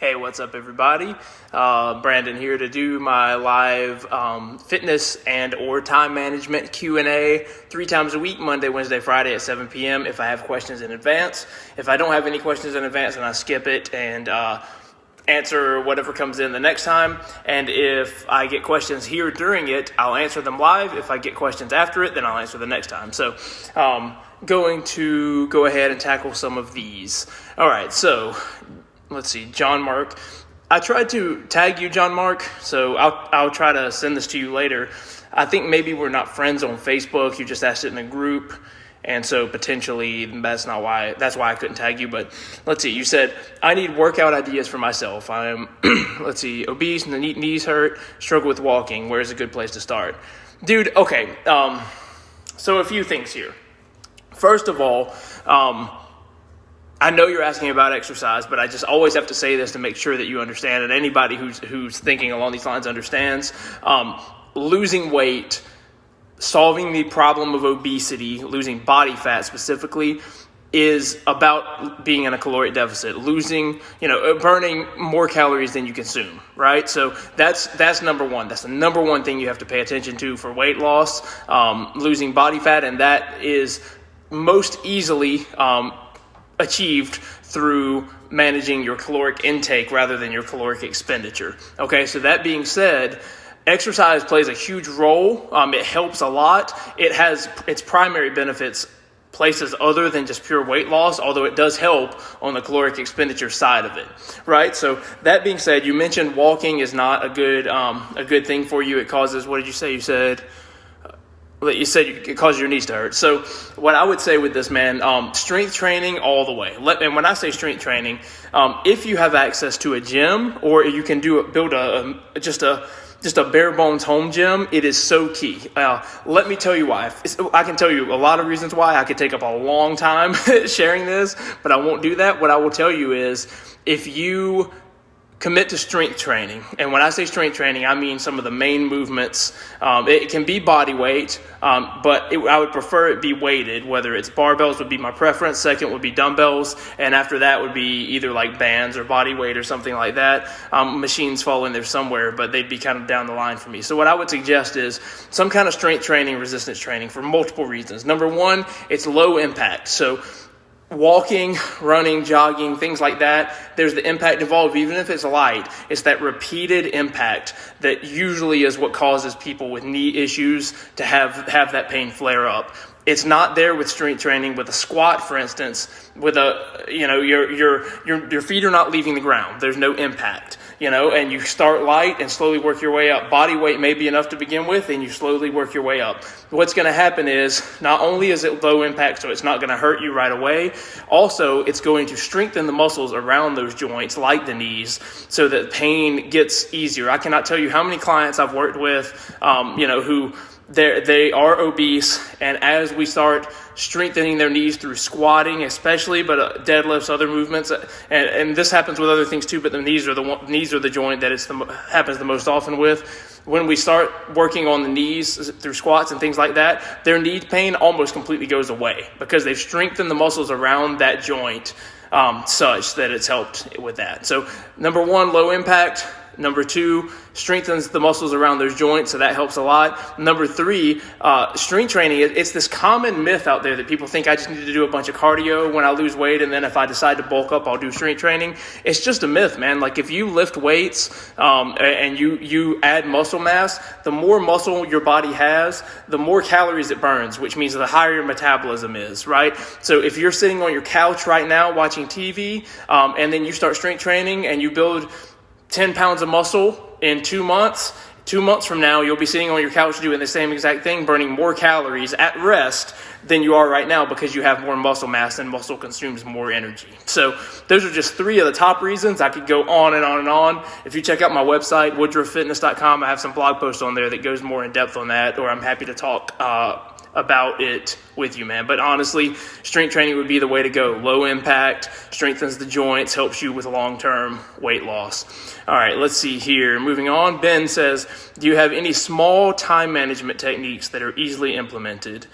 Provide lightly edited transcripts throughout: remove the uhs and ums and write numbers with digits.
Hey, what's up, everybody? Brandon here to do my live fitness and or time management Q&A 3 times a week, Monday, Wednesday, Friday at 7 p.m. if I have questions in advance. If I don't have any questions in advance, then I skip it and answer whatever comes in the next time. And if I get questions here during it, I'll answer them live. If I get questions after it, then I'll answer the next time. So going to go ahead and tackle some of these. All right, so let's see, John Mark. I tried to tag you, John Mark, so I'll try to send this to you later. I think maybe we're not friends on Facebook. You just asked it in a group, and so potentially that's why I couldn't tag you. But let's see, you said, I need workout ideas for myself. I am, let's see, obese, and the knees hurt, struggle with walking. Where's a good place to start? Dude, okay, so a few things here. First of all, I know you're asking about exercise, but I just always have to say this to make sure that you understand, and anybody who's thinking along these lines understands. Losing weight, solving the problem of obesity, losing body fat specifically, is about being in a caloric deficit, burning more calories than you consume, right? So that's number one. That's the number one thing you have to pay attention to for weight loss, losing body fat, and that is most easily achieved through managing your caloric intake rather than your caloric expenditure. Okay, so that being said, exercise plays a huge role. It helps a lot. It has its primary benefits places other than just pure weight loss, although it does help on the caloric expenditure side of it, right? So that being said, you mentioned walking is not a good thing for you. It causes, what did you say? You said it causes your knees to hurt. So what I would say with this, man, strength training all the way. And when I say strength training, if you have access to a gym or you can build just a bare bones home gym, it is so key. Let me tell you why. I can tell you a lot of reasons why. I could take up a long time sharing this, but I won't do that. What I will tell you is if you commit to strength training. And when I say strength training, I mean some of the main movements. It can be body weight, but I would prefer it be weighted, whether it's barbells would be my preference. Second would be dumbbells. And after that would be either like bands or body weight or something like that. Machines fall in there somewhere, but they'd be kind of down the line for me. So what I would suggest is some kind of strength training, resistance training for multiple reasons. Number one, it's low impact. So walking, running, jogging, things like that, there's the impact involved, even if it's light. It's that repeated impact that usually is what causes people with knee issues to have that pain flare up. It's not there with strength training. With a squat, for instance, with your feet are not leaving the ground. There's no impact, and you start light and slowly work your way up. Body weight may be enough to begin with, and you slowly work your way up. What's going to happen is not only is it low impact, so it's not going to hurt you right away, also it's going to strengthen the muscles around those joints, like the knees, so that pain gets easier. I cannot tell you how many clients I've worked with, who they are obese, and as we start strengthening their knees through squatting especially, but deadlifts, other movements, and this happens with other things too, but the knees are the joint that happens the most often with. When we start working on the knees through squats and things like that, their knee pain almost completely goes away because they've strengthened the muscles around that joint such that it's helped with that. So number one, low impact. Number two, strengthens the muscles around those joints, so that helps a lot. Number three, strength training. It's this common myth out there that people think I just need to do a bunch of cardio when I lose weight, and then if I decide to bulk up, I'll do strength training. It's just a myth, man. Like if you lift weights and you add muscle mass, the more muscle your body has, the more calories it burns, which means the higher your metabolism is, right? So if you're sitting on your couch right now watching TV, and then you start strength training and you build 10 pounds of muscle in 2 months. 2 months from now, you'll be sitting on your couch doing the same exact thing, burning more calories at rest than you are right now because you have more muscle mass and muscle consumes more energy. So those are just 3 of the top reasons. I could go on and on and on. If you check out my website, woodruffitness.com, I have some blog posts on there that goes more in depth on that, or I'm happy to talk about it with you, man. But honestly, strength training would be the way to go. Low impact, strengthens the joints, helps you with long-term weight loss. All right, let's see here. Moving on, Ben says, do you have any small time management techniques that are easily implemented?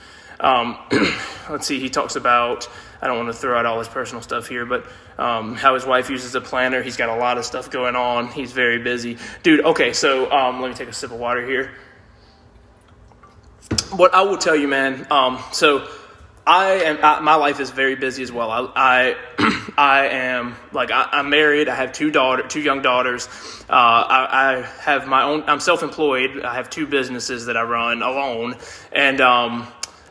Let's see, he talks about I don't want to throw out all his personal stuff here, but how his wife uses a planner. He's got a lot of stuff going on. He's very busy. Dude, okay, so let me take a sip of water here. What I will tell you, man, so my life is very busy as well. I'm married. I have two young daughters. I have my own, I'm self-employed. I have 2 businesses that I run alone, and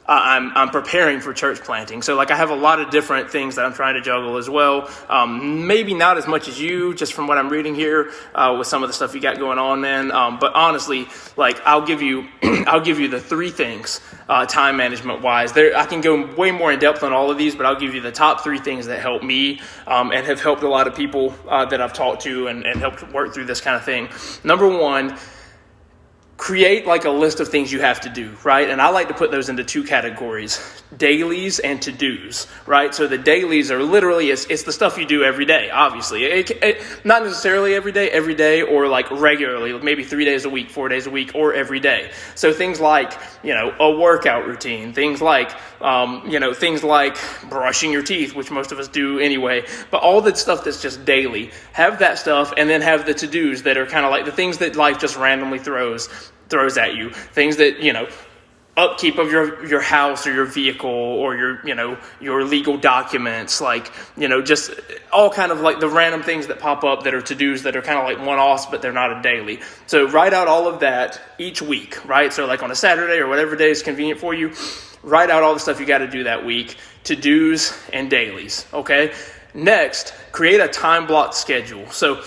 I'm preparing for church planting. So I have a lot of different things that I'm trying to juggle as well. Maybe not as much as you, just from what I'm reading here, with some of the stuff you got going on, man. But honestly, I'll give you the 3 things, time management wise. I can go way more in depth on all of these, but I'll give you the top 3 things that help me, and have helped a lot of people, that I've talked to and helped work through this kind of thing. Number 1, create a list of things you have to do, right? And I like to put those into 2 categories, dailies and to-dos, right? So the dailies are literally, it's the stuff you do every day, obviously. Not necessarily every day, or regularly, maybe 3 days a week, 4 days a week, or every day. So things like, a workout routine, things like brushing your teeth, which most of us do anyway, but all the stuff that's just daily, have that stuff, and then have the to-dos that are kind of like the things that life just randomly throws at you, things that, upkeep of your house or your vehicle or your legal documents, just all kind of the random things that pop up that are to-dos that are kind of like one-offs, but they're not a daily. So write out all of that each week, right? So on a Saturday or whatever day is convenient for you, write out all the stuff you got to do that week, to-dos and dailies, okay? Next, create a time block schedule. So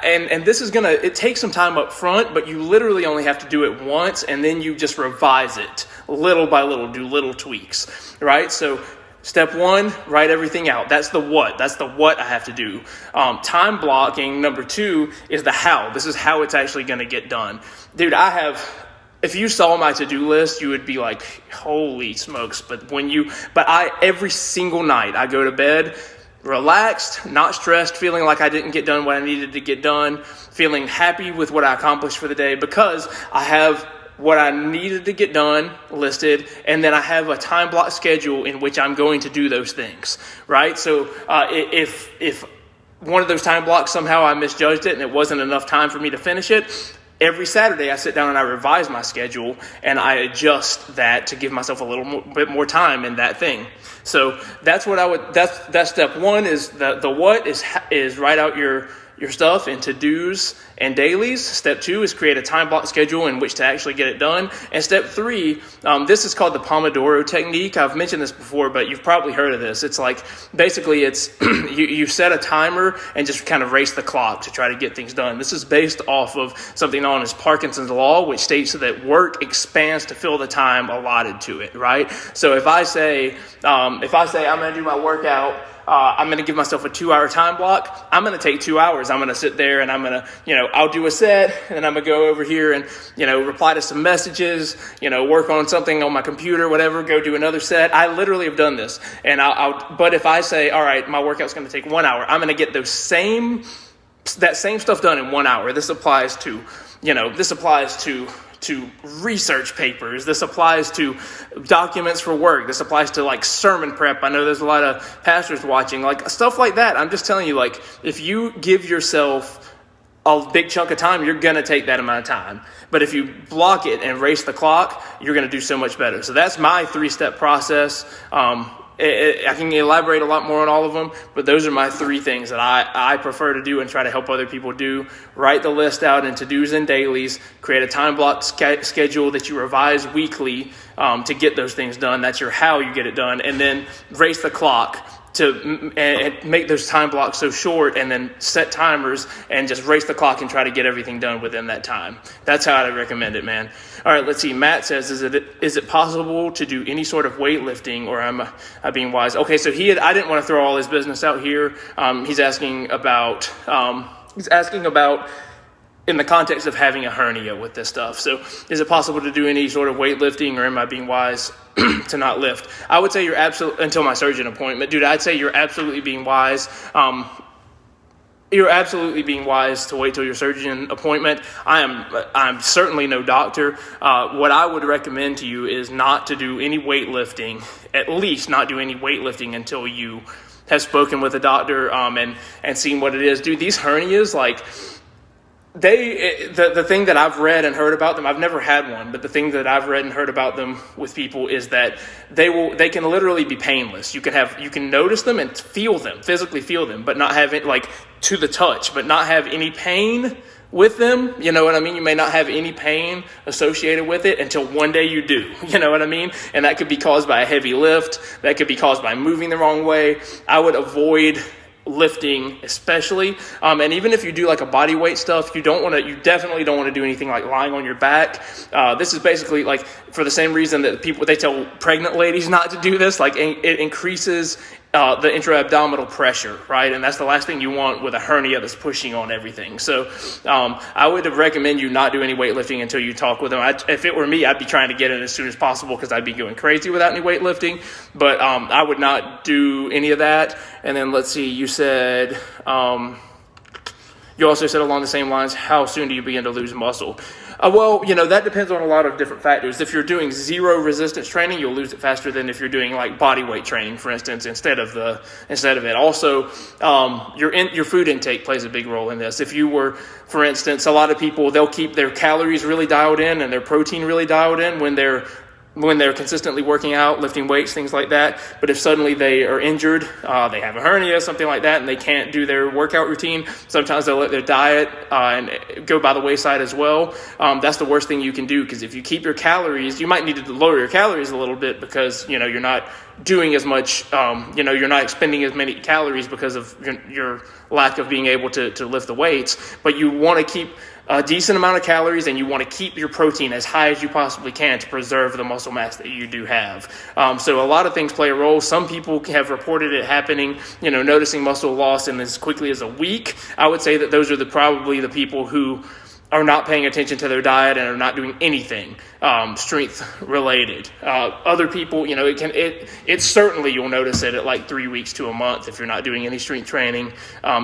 and this is it takes some time up front, but you literally only have to do it once, and then you just revise it little by little, do little tweaks, right? So step 1, write everything out. That's the what I have to do. Time blocking, number 2, is the how. This is how it's actually going to get done. Dude, if you saw my to-do list, you would be like, holy smokes. But every single night I go to bed relaxed, not stressed, feeling like I didn't get done what I needed to get done, feeling happy with what I accomplished for the day, because I have what I needed to get done listed, and then I have a time block schedule in which I'm going to do those things, right? So if one of those time blocks, somehow I misjudged it and it wasn't enough time for me to finish it, every Saturday I sit down and I revise my schedule and I adjust that to give myself a little bit more time in that thing. So that's step 1 is the what is write out your stuff in to-dos and dailies. Step 2 is create a time block schedule in which to actually get it done. And step 3, this is called the Pomodoro technique. I've mentioned this before, but you've probably heard of this. It's basically you set a timer and just kind of race the clock to try to get things done. This is based off of something known as Parkinson's law, which states that work expands to fill the time allotted to it, right? So if I say I'm going to do my workout, I'm going to give myself a 2-hour time block. I'm going to take 2 hours. I'm going to sit there and I'm going to, I'll do a set, and then I'm going to go over here and, reply to some messages, work on something on my computer, whatever, go do another set. I literally have done this. And but if I say, all right, my workout's going to take 1 hour, I'm going to get that same stuff done in 1 hour. This applies to research papers. This applies to documents for work. This applies to sermon prep. I know there's a lot of pastors watching, stuff like that. I'm just telling you, if you give yourself a big chunk of time, you're going to take that amount of time. But if you block it and race the clock, you're going to do so much better. So that's my 3-step process. I can elaborate a lot more on all of them, but those are my 3 things that I prefer to do and try to help other people do. Write the list out in to-dos and dailies, create a time block schedule that you revise weekly to get those things done. That's your how you get it done. And then race the clock and make those time blocks so short, and then set timers and just race the clock and try to get everything done within that time. That's how I recommend it, man. All right, let's see. Matt says, is it possible to do any sort of weightlifting, or am I being wise? Okay, so I didn't want to throw all his business out here. He's asking about in the context of having a hernia with this stuff. So is it possible to do any sort of weightlifting, or am I being wise to not lift? I would say you're absolutely, until my surgeon appointment, dude, I'd say you're absolutely being wise. You're absolutely being wise to wait till your surgeon appointment. I'm certainly no doctor. What I would recommend to you is not to do any weightlifting, at least not do any weightlifting until you have spoken with a doctor and seen what it is. Dude, these hernias, like, the thing that I've read and heard about them, I've never had one, but the thing that I've read and heard about them with people is that they can literally be painless. You can notice them and physically feel them, but not have it like to the touch, but not have any pain with them. You know what I mean? You may not have any pain associated with it until one day you do. You know what I mean? And that could be caused by a heavy lift. That could be caused by moving the wrong way. I would avoid lifting, especially, and even if you do like a body weight stuff, you definitely don't want to do anything like lying on your back. This is basically like for the same reason that they tell pregnant ladies not to do this. Like it increases the intra-abdominal pressure, right? And that's the last thing you want with a hernia that's pushing on everything. So I would recommend you not do any weightlifting until you talk with them. If it were me, I'd be trying to get in as soon as possible because I'd be going crazy without any weightlifting. But I would not do any of that. And then let's see, you said, you also said along the same lines, how soon do you begin to lose muscle? Well, that depends on a lot of different factors. If you're doing zero resistance training, you'll lose it faster than if you're doing like body weight training, for instance, instead of it. Also, your food intake plays a big role in this. If you were, for instance, a lot of people, they'll keep their calories really dialed in and their protein really dialed in when they're consistently working out, lifting weights, things like that. But if suddenly they are injured, they have a hernia, something like that, and they can't do their workout routine, sometimes they'll let their diet and go by the wayside as well. That's the worst thing you can do, because if you keep your calories, you might need to lower your calories a little bit because, you're not doing as much, you're not expending as many calories because of your lack of being able to lift the weights. But you want to keep a decent amount of calories, and you want to keep your protein as high as you possibly can to preserve the muscle mass that you do have. So a lot of things play a role. Some people have reported it happening, noticing muscle loss in as quickly as a week. I would say that those are probably the people who are not paying attention to their diet and are not doing anything strength related. Other people, it's certainly, you'll notice it at like 3 weeks to a month if you're not doing any strength training,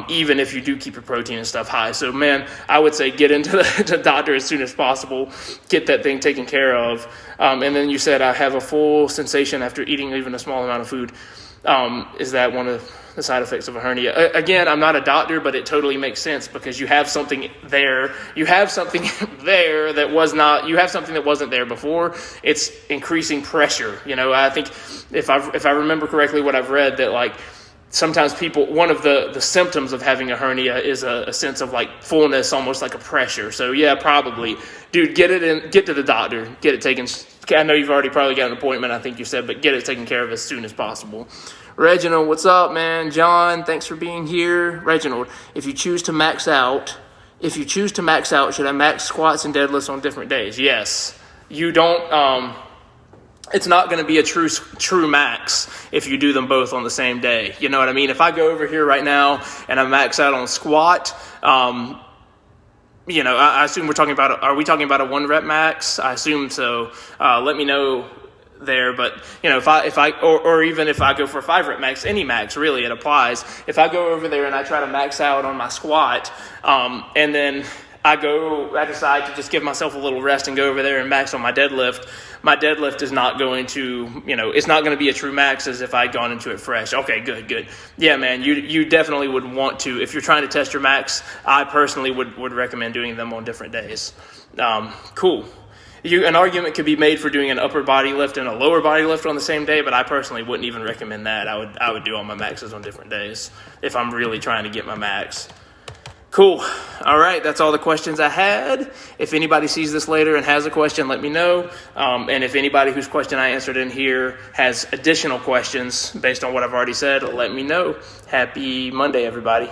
even if you do keep your protein and stuff high. So man, I would say get into the doctor as soon as possible, get that thing taken care of. And then you said, I have a full sensation after eating even a small amount of food. Is that one of the side effects of a hernia? Again, I'm not a doctor, but it totally makes sense because you have something there. You have something there that wasn't there before. It's increasing pressure. I think if I remember correctly what I've read, that like sometimes one of the symptoms of having a hernia is a sense of like fullness, almost like a pressure. So yeah, probably, dude, get to the doctor, get it taken. I know you've already probably got an appointment, I think you said, but get it taken care of as soon as possible. Reginald, what's up, man? John, thanks for being here. Reginald, if you choose to max out, should I max squats and deadlifts on different days? Yes. You don't, it's not going to be a true max if you do them both on the same day. You know what I mean? If I go over here right now and I max out on squat, I assume are we talking about a 1 rep max? I assume so. Let me know there. But, if I or even if I go for a 5 rep max, any max, really, it applies. If I go over there and I try to max out on my squat, and then I decide to just give myself a little rest and go over there and max on my deadlift is not going to, it's not going to be a true max as if I'd gone into it fresh. Okay, good. Yeah, man, you definitely would want to, if you're trying to test your max, I personally would recommend doing them on different days. Cool. An argument could be made for doing an upper body lift and a lower body lift on the same day, but I personally wouldn't even recommend that. I would do all my maxes on different days if I'm really trying to get my max. Cool. All right. That's all the questions I had. If anybody sees this later and has a question, let me know. And if anybody whose question I answered in here has additional questions based on what I've already said, let me know. Happy Monday, everybody.